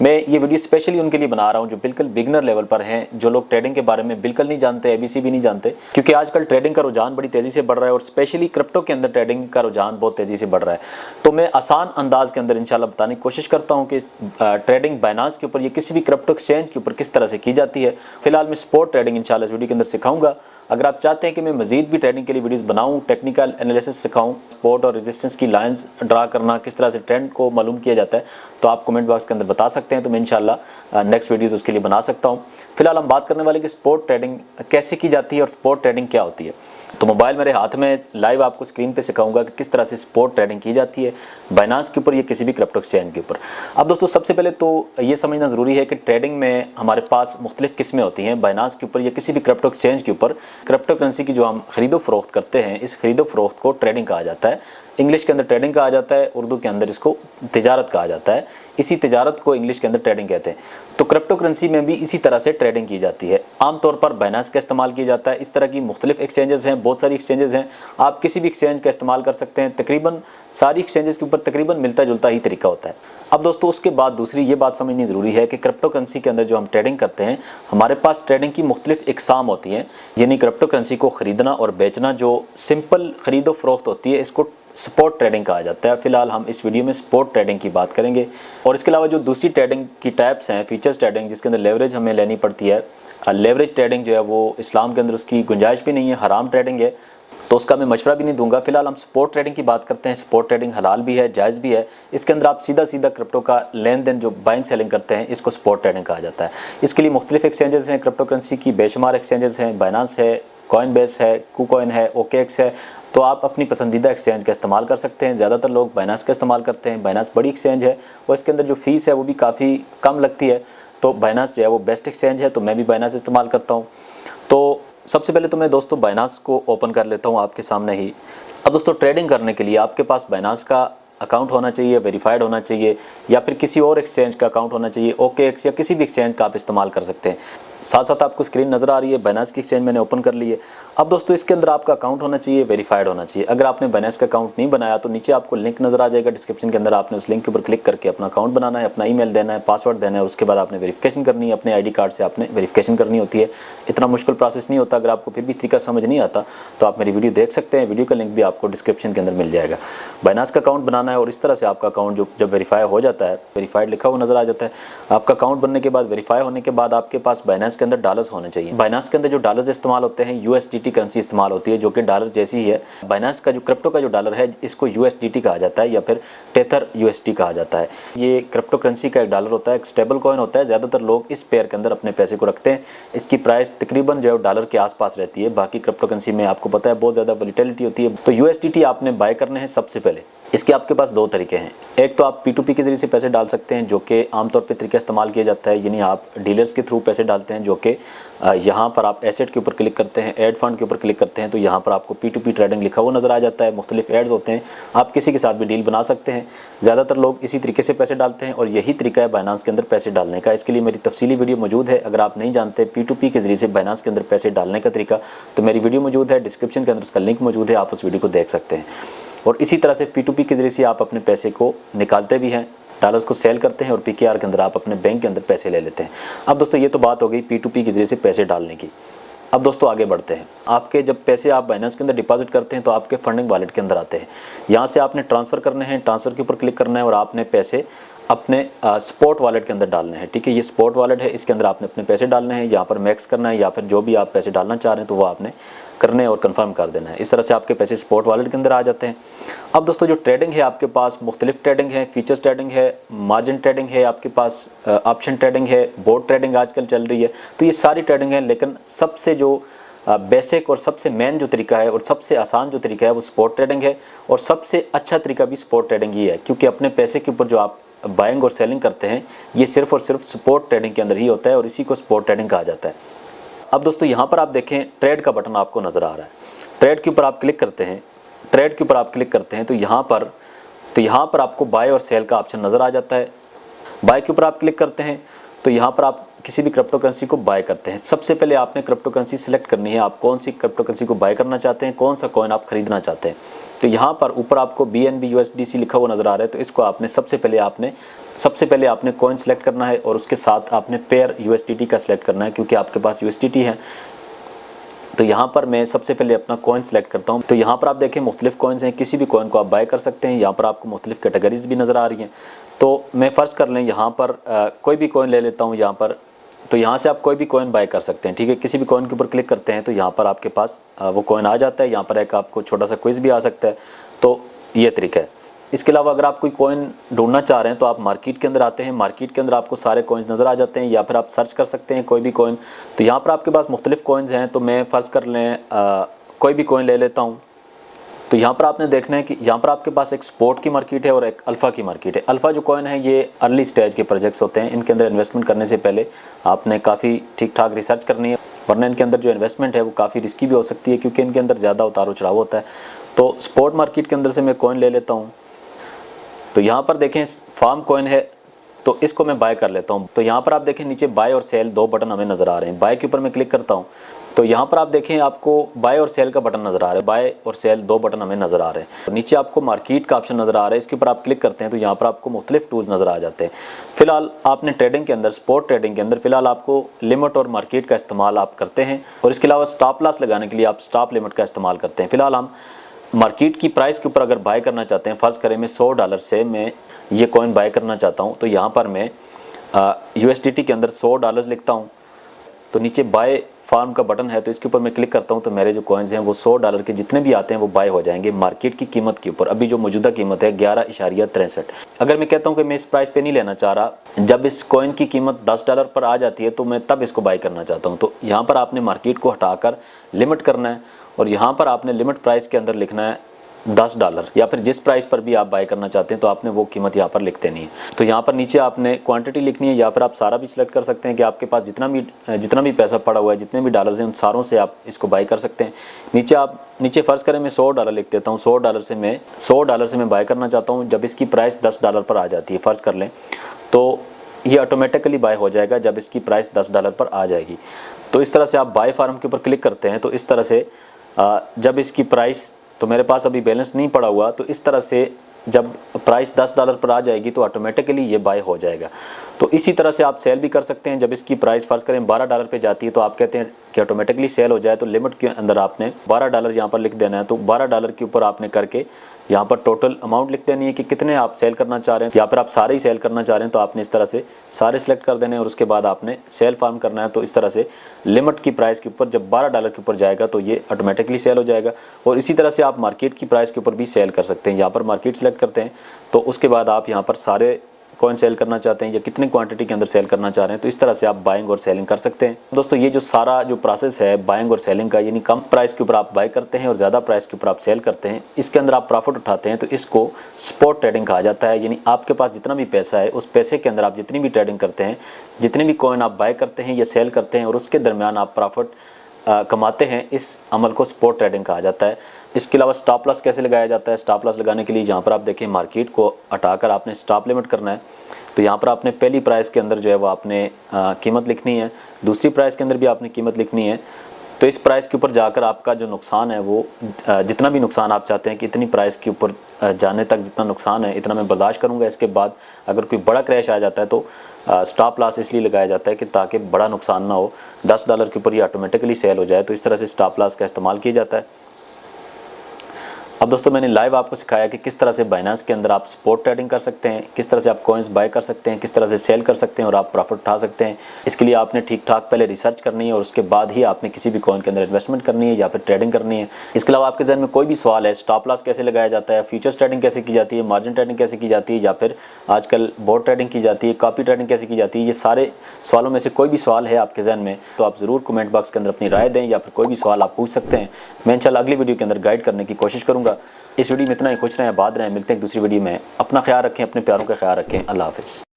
मैं ये video specially उनके लिए बना रहा हूँ जो बिल्कुल बिगनर लेवल पर हैं, जो लोग ट्रेडिंग के बारे में बिल्कुल नहीं जानते, एबीसी भी नहीं जानते, क्योंकि आजकल ट्रेडिंग का रुझान बड़ी तेज़ी से बढ़ रहा है और स्पेशली क्रिप्टो के अंदर ट्रेडिंग का रुझान बहुत तेज़ी से बढ़ रहा है। तो मैं आसान अंदाज के अंदर इंशाल्लाह बताने की कोशिश करता हूँ कि ट्रेडिंग बाइनांस के ऊपर या किसी भी क्रिप्टो एक्सचेंज के ऊपर किस तरह से की जाती है। फिलहाल मैं स्पॉट ट्रेडिंग इंशाल्लाह इस वीडियो के अंदर सिखाऊंगा। अगर आप चाहते हैं कि मैं मजीद भी ट्रेडिंग के लिए वीडियोस बनाऊं, टेक्निकल एनालिसिस सिखाऊं, सपोर्ट और रेजिस्टेंस की लाइंस ड्रा करना, किस तरह से ट्रेंड को मालूम किया जाता है, तो आप कमेंट बॉक्स के अंदर बता सकते हैं, तो मैं इंशाल्लाह नेक्स्ट वीडियोस उसके लिए बना सकता हूं। फिलहाल हम बात करने वाले कि स्पॉट ट्रेडिंग कैसे की जाती है और स्पॉट ट्रेडिंग क्या होती है। तो मोबाइल मेरे हाथ में लाइव आपको स्क्रीन पे सिखाऊंगा कि किस तरह से स्पॉट ट्रेडिंग की जाती है बाइनांस के ऊपर या किसी भी क्रिप्टो एक्सचेंज के ऊपर। अब दोस्तों सबसे पहले तो ये समझना ज़रूरी है कि ट्रेडिंग में हमारे पास मुख्तलिफ किस्में होती हैं। बाइनांस के ऊपर या किसी भी क्रिप्टो एक्सचेंज के ऊपर क्रिप्टो करेंसी की जो हम खरीदो फरोख्त करते हैं, इस खरीदो फरोख्त को ट्रेडिंग कहा जाता है। इंग्लिश के अंदर ट्रेडिंग कहा जाता है, उर्दू के अंदर इसको तिजारत कहा जाता है। इसी तिजारत को इंग्लिश के अंदर ट्रेडिंग कहते हैं। तो क्रिप्टो करेंसी में भी इसी तरह से ट्रेडिंग की जाती है। आमतौर पर बाइनांस का इस्तेमाल किया जाता है। इस तरह की मुख्तलिफ एक्सचेंजेस हैं, बहुत सारी एक्सचेंजेस हैं, आप किसी भी एक्सचेंज का इस्तेमाल कर सकते हैं। तकरीबन सारी एक्सचेंजेस के ऊपर तकरीबन मिलता जुलता ही तरीका होता है। अब दोस्तों उसके बाद दूसरी ये बात समझनी ज़रूरी है कि क्रिप्टो करेंसी के अंदर जो हम ट्रेडिंग करते हैं, हमारे पास ट्रेडिंग की मुख्तलिफ इकसाम होती हैं। यानी क्रिप्टो करेंसी को ख़रीदना और बेचना जो सिंपल ख़रीदो फरोख्त होती है, इसको स्पॉट ट्रेडिंग कहा जाता है। फिलहाल हम इस वीडियो में स्पॉट ट्रेडिंग की बात करेंगे। और इसके अलावा जो दूसरी ट्रेडिंग की टाइप्स हैं, फीचर्स ट्रेडिंग जिसके अंदर लेवरेज हमें लेनी पड़ती है, लेवरेज ट्रेडिंग जो है वो इस्लाम के अंदर उसकी गुंजाइश भी नहीं है, हराम ट्रेडिंग है, तो उसका मैं मशवरा भी नहीं दूंगा। फिलहाल हम स्पॉट ट्रेडिंग की बात करते हैं। स्पॉट ट्रेडिंग हलाल भी है, जायज़ भी है। इसके अंदर आप सीधा सीधा क्रिप्टो का लेन देन जो बाइंग सेलिंग करते हैं, इसको स्पॉट ट्रेडिंग कहा जाता है। इसके लिए मुख्तलिफ एक्सचेंजेस हैं, क्रिप्टो करेंसी की बेशुमार एक्सचेंजेस हैं। बाइनांस है, कॉइनबेस है, कुकॉइन है, ओकेएक्स है। तो आप अपनी पसंदीदा एक्सचेंज का इस्तेमाल कर सकते हैं। ज़्यादातर लोग बाइनांस का इस्तेमाल करते हैं। बाइनांस बड़ी एक्सचेंज है और इसके अंदर जो फ़ीस है वो भी काफ़ी कम लगती है। तो बाइनांस जो है वो बेस्ट एक्सचेंज है, तो मैं भी बाइनांस इस्तेमाल करता हूँ। तो सबसे पहले तो मैं दोस्तों बाइनांस को ओपन कर लेता हूँ आपके सामने ही। अब दोस्तों ट्रेडिंग करने के लिए आपके पास बाइनांस का अकाउंट होना चाहिए, वेरीफाइड होना चाहिए, या फिर किसी और एक्सचेंज का अकाउंट होना चाहिए, ओकेएक्स या किसी भी एक्सचेंज का आप इस्तेमाल कर सकते हैं। साथ साथ आपको स्क्रीन नज़र आ रही है, बाइनांस की एक्सचेंज मैंने ओपन कर ली है। अब दोस्तों इसके अंदर आपका अकाउंट होना चाहिए, वेरीफाइड होना चाहिए। अगर आपने बाइनांस का अकाउंट नहीं बनाया तो नीचे आपको लिंक नज़र आ जाएगा डिस्क्रिप्शन के अंदर, आपने उस लिंक के ऊपर क्लिक करके अपना अकाउंट बनाना है, अपना ईमेल देना है, पासवर्ड देना है, और उसके बाद आपने वेरिफिकेशन करनी है। अपने आईडी कार्ड से आपने वेरिफिकेशन करनी होती है। इतना मुश्किल प्रोसेस नहीं होता। अगर आपको फिर भी तरीका समझ नहीं आता तो आप मेरी वीडियो देख सकते हैं। वीडियो का लिंक भी आपको डिस्क्रिप्शन के अंदर मिल जाएगा। बाइनांस का अकाउंट बनाना है और इस तरह से आपका अकाउंट जो जब वेरीफाई हो जाता है, वेरीफाइड लिखा हुआ नजर आ जाता है। आपका अकाउंट बनने के बाद, वेरीफाई होने के बाद आपके पास बाइनांस के अंदर डॉलर्स होने चाहिए। बाइनांस के अंदर जो डॉलर्स इस्तेमाल होते हैं, यूएसडीटी करेंसी इस्तेमाल होती है, जो कि डॉलर जैसी ही है। बाइनांस का जो क्रिप्टो का जो डॉलर है, इसको यूएसडीटी कहा जाता है या फिर टेथर यूएसडी कहा जाता है। ये क्रिप्टो करेंसी का एक डॉलर होता है, एक स्टेबल कॉइन होता है। ज़्यादातर लोग इस पेयर के अंदर अपने पैसे को रखते हैं। इसकी प्राइस तकरीबन जो है डॉलर के आसपास रहती है। बाकी क्रिप्टो करेंसी में आपको पता है बहुत ज़्यादा वोलेटिलिटी होती है। तो यूएसडीटी आपने बाय करने हैं सबसे पहले। इसके आपके पास दो तरीके हैं। एक तो आप P2P के जरिए से पैसे डाल सकते हैं, जो कि आमतौर पे तरीका इस्तेमाल किया जाता है। यानी आप डीलर्स के थ्रू पैसे डालते हैं, जो कि यहाँ पर आप एसेट के ऊपर क्लिक करते हैं, एड फंड के ऊपर क्लिक करते हैं, तो यहाँ पर आपको P2P ट्रेडिंग लिखा हुआ नज़र आ जाता है। मुख्तलिफ एड्स होते हैं, आप किसी के साथ भी डील बना सकते हैं। ज़्यादातर लोग इसी तरीके से पैसे डालते हैं और यही तरीका है बाइनांस के अंदर पैसे डालने का। इसके लिए मेरी तफसीली वीडियो मौजूद है। अगर आप नहीं जानते P2P के जरिए से बाइनांस के अंदर पैसे डालने का तरीका, तो मेरी वीडियो मौजूद है, डिस्क्रिप्शन के अंदर उसका लिंक मौजूद है, आप उस वीडियो को देख सकते हैं। और इसी तरह से P2P के जरिए से आप अपने पैसे को निकालते भी हैं, डॉलर्स को सेल करते हैं और PKR के अंदर आप अपने बैंक के अंदर पैसे ले लेते हैं। अब दोस्तों ये तो बात हो गई P2P के जरिए से पैसे डालने की। अब दोस्तों आगे बढ़ते हैं। आपके जब पैसे आप बाइनांस के अंदर डिपॉजिट करते हैं तो आपके फंडिंग वॉलेट के अंदर आते हैं। यहाँ से आपने ट्रांसफ़र करने हैं, ट्रांसफ़र के ऊपर क्लिक करना है और आपने पैसे अपने स्पॉट वॉलेट के अंदर डालने हैं। ठीक है, ये स्पॉट वॉलेट है, इसके अंदर आपने अपने पैसे डालने हैं। यहाँ पर मैक्स करना है या फिर जो भी आप पैसे डालना चाह रहे हैं तो वो आपने करने और कंफर्म कर देना है। इस तरह से आपके पैसे स्पॉट वॉलेट के अंदर आ जाते हैं। अब दोस्तों जो ट्रेडिंग है आपके पास मुख्तलिफ ट्रेडिंग है, फीचर्स ट्रेडिंग है, मार्जिन ट्रेडिंग है, आपके पास ऑप्शन ट्रेडिंग है, बोर्ड ट्रेडिंग आजकल चल रही है। तो ये सारी ट्रेडिंग है, लेकिन सबसे जो बेसिक और सबसे मेन जो तरीका है और सबसे आसान जो तरीका है वो स्पॉट ट्रेडिंग है। और सबसे अच्छा तरीका भी स्पॉट ट्रेडिंग ही है, क्योंकि अपने पैसे के ऊपर जो आप बाइंग और सेलिंग करते हैं ये सिर्फ और सिर्फ स्पॉट ट्रेडिंग के अंदर ही होता है और इसी को स्पॉट ट्रेडिंग कहा जाता है। अब दोस्तों यहाँ पर आप देखें ट्रेड का बटन आपको नज़र आ रहा है। ट्रेड के ऊपर आप क्लिक करते हैं, ट्रेड के ऊपर आप क्लिक करते हैं तो यहाँ पर आपको बाय और सेल का ऑप्शन नज़र आ जाता है। बाय के ऊपर आप क्लिक करते हैं तो यहाँ पर आप किसी भी क्रिप्टो करेंसी को बाय करते हैं। सबसे पहले आपने क्रिप्टो करेंसी सिलेक्ट करनी है, आप कौन सी क्रिप्टो करेंसी को बाय करना चाहते हैं, कौन सा कॉइन आप खरीदना चाहते हैं। तो यहाँ पर ऊपर आपको BNB USDC लिखा हुआ नज़र आ रहा है, तो इसको आपने सबसे पहले आपने सबसे पहले आपने कॉइन सेलेक्ट करना है और उसके साथ आपने पेयर USDT का सिलेक्ट करना है, क्योंकि आपके पास USDT है। तो यहाँ पर मैं सबसे पहले अपना कॉइन सेलेक्ट करता हूँ। तो यहाँ पर आप देखें मुख्तलिफ कॉइन्स हैं, किसी भी कॉइन को आप बाय कर सकते हैं। यहाँ पर आपको मुख्तलिफ कैटेगरीज भी नज़र आ रही हैं। तो मैं फ़र्ज़ कर लें यहाँ पर कोई भी कॉइन ले लेता हूँ यहाँ पर। तो यहाँ से आप कोई भी कॉइन बाय कर सकते हैं, ठीक है। किसी भी कॉइन के ऊपर क्लिक करते हैं तो यहाँ पर आपके पास वो कॉइन आ जाता है। यहाँ पर एक आपको छोटा सा क्विज़ भी आ सकता है। तो ये तरीका है। इसके अलावा अगर आप कोई कॉइन ढूंढना चाह रहे हैं तो आप मार्केट के अंदर आते हैं। मार्केट के अंदर आपको सारे कॉइन्स नज़र आ जाते हैं, या फिर आप सर्च कर सकते हैं कोई भी कॉइन। तो यहाँ पर आपके पास मुख्तलिफ कॉइन्स हैं। तो मैं फ़र्ज़ कर लें कोई भी कॉइन ले लेता हूँ। तो यहाँ पर आपने देखना है कि यहाँ पर आपके पास एक स्पोर्ट की मार्केट है और एक अल्फ़ा की मार्केट है। अल्फ़ा जो कॉइन है ये अर्ली स्टेज के प्रोजेक्ट्स होते हैं। इनके अंदर इन्वेस्टमेंट करने से पहले आपने काफ़ी ठीक ठाक रिसर्च करनी है, वरना इनके अंदर जो इन्वेस्टमेंट है वो काफ़ी रिस्की भी हो सकती है, क्योंकि इनके अंदर ज़्यादा उतार चढ़ाव होता है। तो स्पोर्ट मार्केट के अंदर से मैं कॉइन ले लेता हूँ। तो यहाँ पर देखें फार्म कॉइन है, तो इसको मैं बाय कर लेता हूँ। तो यहाँ पर आप देखें नीचे बाय और सेल 2 बटन हमें नज़र आ रहे हैं। बाय के ऊपर मैं क्लिक करता हूँ तो यहाँ पर आप देखें आपको बाय और सेल का बटन नज़र आ रहा है। बाय और सेल 2 बटन हमें नज़र आ रहे हैं। तो नीचे आपको मार्केट का ऑप्शन नज़र आ रहा है, इसके ऊपर आप क्लिक करते हैं तो यहाँ पर आपको मुख्तलिफ टूल्स नज़र आ जाते हैं। फिलहाल आपने ट्रेडिंग के अंदर, स्पोर्ट ट्रेडिंग के अंदर फिलहाल आपको लिमिट और मार्केट का इस्तेमाल आप करते हैं, और इसके अलावा स्टॉप लॉस लगाने के लिए आप स्टॉप लिमिट का इस्तेमाल करते हैं। फिलहाल हम मार्केट की प्राइस के ऊपर अगर बाय करना चाहते हैं, फ़र्ज़ करें मैं $100 से मैं ये कॉइन बाय करना चाहता हूँ, तो यहाँ पर मैं USDT के अंदर $100 लिखता हूँ। तो नीचे बाय फार्म का बटन है, तो इसके ऊपर मैं क्लिक करता हूँ तो मेरे जो कॉइन्स हैं वो $100 के जितने भी आते हैं वो बाय हो जाएंगे मार्केट की कीमत के ऊपर। अभी जो मौजूदा कीमत है 11.63। अगर मैं कहता हूँ कि मैं इस प्राइस पे नहीं लेना चाह रहा, जब इस कॉइन की कीमत $10 पर आ जाती है तो मैं तब इसको बाय करना चाहता हूँ, तो यहाँ पर आपने मार्केट को हटाकर लिमिट करना है, और यहाँ पर आपने लिमिट प्राइस के अंदर लिखना है $10, या फिर जिस प्राइस पर भी आप बाय करना चाहते हैं तो आपने वो कीमत यहाँ पर लिख देनी है। तो यहाँ पर नीचे आपने क्वांटिटी लिखनी है, या फिर आप सारा भी सिलेक्ट कर सकते हैं कि आपके पास जितना भी पैसा पड़ा हुआ है, जितने भी डॉलर्स हैं उन सारों से आप इसको बाय कर सकते हैं। नीचे फ़र्ज़ करें मैं $100 लिख देता हूँ। $100 से मैं बाय करना चाहता हूँ। जब इसकी प्राइस $10 पर आ जाती है, फ़र्ज़ कर लें, तो ये ऑटोमेटिकली बाय हो जाएगा जब इसकी प्राइस $10 पर आ जाएगी। तो इस तरह से आप बाय फार्म के ऊपर क्लिक करते हैं। तो इस तरह से जब इसकी प्राइस, तो मेरे पास अभी बैलेंस नहीं पड़ा हुआ, तो इस तरह से जब प्राइस $10 पर आ जाएगी तो ऑटोमेटिकली ये बाय हो जाएगा। तो इसी तरह से आप सेल भी कर सकते हैं। जब इसकी प्राइस फ़र्ज़ करें $12 पे जाती है तो आप कहते हैं कि ऑटोमेटिकली सेल हो जाए, तो लिमिट के अंदर आपने $12 यहाँ पर लिख देना है। तो $12 के ऊपर आपने करके यहाँ पर टोटल अमाउंट लिख देनी है कि कितने आप सेल करना चाह रहे हैं, या फिर आप सारे ही सेल करना चाह रहे हैं तो आपने इस तरह से सारे सिलेक्ट कर देने हैं, और उसके बाद आपने सेल फार्म करना है। तो इस तरह से लिमिट की प्राइस के ऊपर जब $12 के ऊपर जाएगा तो ये ऑटोमेटिकली सेल हो जाएगा। और इसी तरह से आप मार्केट की प्राइस के ऊपर भी सेल कर सकते हैं। यहाँ पर मार्केट सेलेक्ट करते हैं तो उसके बाद आप यहाँ पर सारे कॉइन सेल करना चाहते हैं या कितने क्वांटिटी के अंदर सेल करना चाह रहे हैं, तो इस तरह से आप बाइंग और सेलिंग कर सकते हैं। दोस्तों ये जो सारा जो प्रोसेस है बाइंग और सेलिंग का, यानी कम प्राइस के ऊपर आप बाय करते हैं और ज़्यादा प्राइस के ऊपर आप सेल करते हैं, इसके अंदर आप प्रॉफिट उठाते हैं, तो इसको स्पॉट ट्रेडिंग कहा जाता है। यानी आपके पास जितना भी पैसा है उस पैसे के अंदर आप जितनी भी ट्रेडिंग करते हैं, जितने भी कॉइन आप बाय करते हैं या सेल करते हैं और उसके दरमियान आप प्रॉफिट कमाते हैं, इस अमल को स्पॉट ट्रेडिंग कहा जाता है। इसके अलावा स्टॉप लॉस कैसे लगाया जाता है? स्टॉप लॉस लगाने के लिए यहाँ पर आप देखें मार्केट को हटाकर आपने स्टॉप लिमिट करना है। तो यहाँ पर आपने पहली प्राइस के अंदर जो है वो आपने कीमत लिखनी है, दूसरी प्राइस के अंदर भी आपने कीमत लिखनी है। तो इस प्राइस के ऊपर जाकर आपका जो नुकसान है वो जितना भी नुकसान आप चाहते हैं कि इतनी प्राइस के ऊपर जाने तक जितना नुकसान है इतना मैं बर्दाश्त करूँगा, इसके बाद अगर कोई बड़ा क्रैश आ जाता है तो स्टॉप लॉस इसलिए लगाया जाता है कि ताकि बड़ा नुकसान ना हो, $10 के ऊपर ये ऑटोमेटिकली सेल हो जाए। तो इस तरह से स्टॉप लॉस का इस्तेमाल किया जाता है। अब दोस्तों मैंने लाइव आपको सिखाया कि किस तरह से बाइनेंस के अंदर आप स्पॉट ट्रेडिंग कर सकते हैं, किस तरह से आप कॉइन्स बाय कर सकते हैं, किस तरह से सेल कर सकते हैं और आप प्रॉफिट उठा सकते हैं। इसके लिए आपने ठीक ठाक पहले रिसर्च करनी है और उसके बाद ही आपने किसी भी कॉइन के अंदर इन्वेस्टमेंट करनी है या फिर ट्रेडिंग करनी है। इसके अलावा आपके जहन में कोई भी सवाल है, स्टॉप लॉस कैसे लगाया जाता है, फ्यूचर्स ट्रेडिंग कैसे की जाती है, मार्जिन ट्रेडिंग कैसे की जाती है, या फिर आजकल बोट ट्रेडिंग की जाती है, कॉपी ट्रेडिंग कैसे की जाती है, ये सारे सवालों में से कोई भी सवाल है आपके जहन में तो आप ज़रूर कमेंट बॉक्स के अंदर अपनी राय दें, या फिर कोई भी सवाल आप पूछ सकते हैं। मैं इंशाल्लाह अगली वीडियो के अंदर गाइड करने की कोशिश करूँगा। इस वीडियो में इतना ही, खुश रहें, आबाद रहें। मिलते हैं एक दूसरी वीडियो में। अपना ख्याल रखें, अपने प्यारों का ख्याल रखें। अल्लाह हाफ़िज़।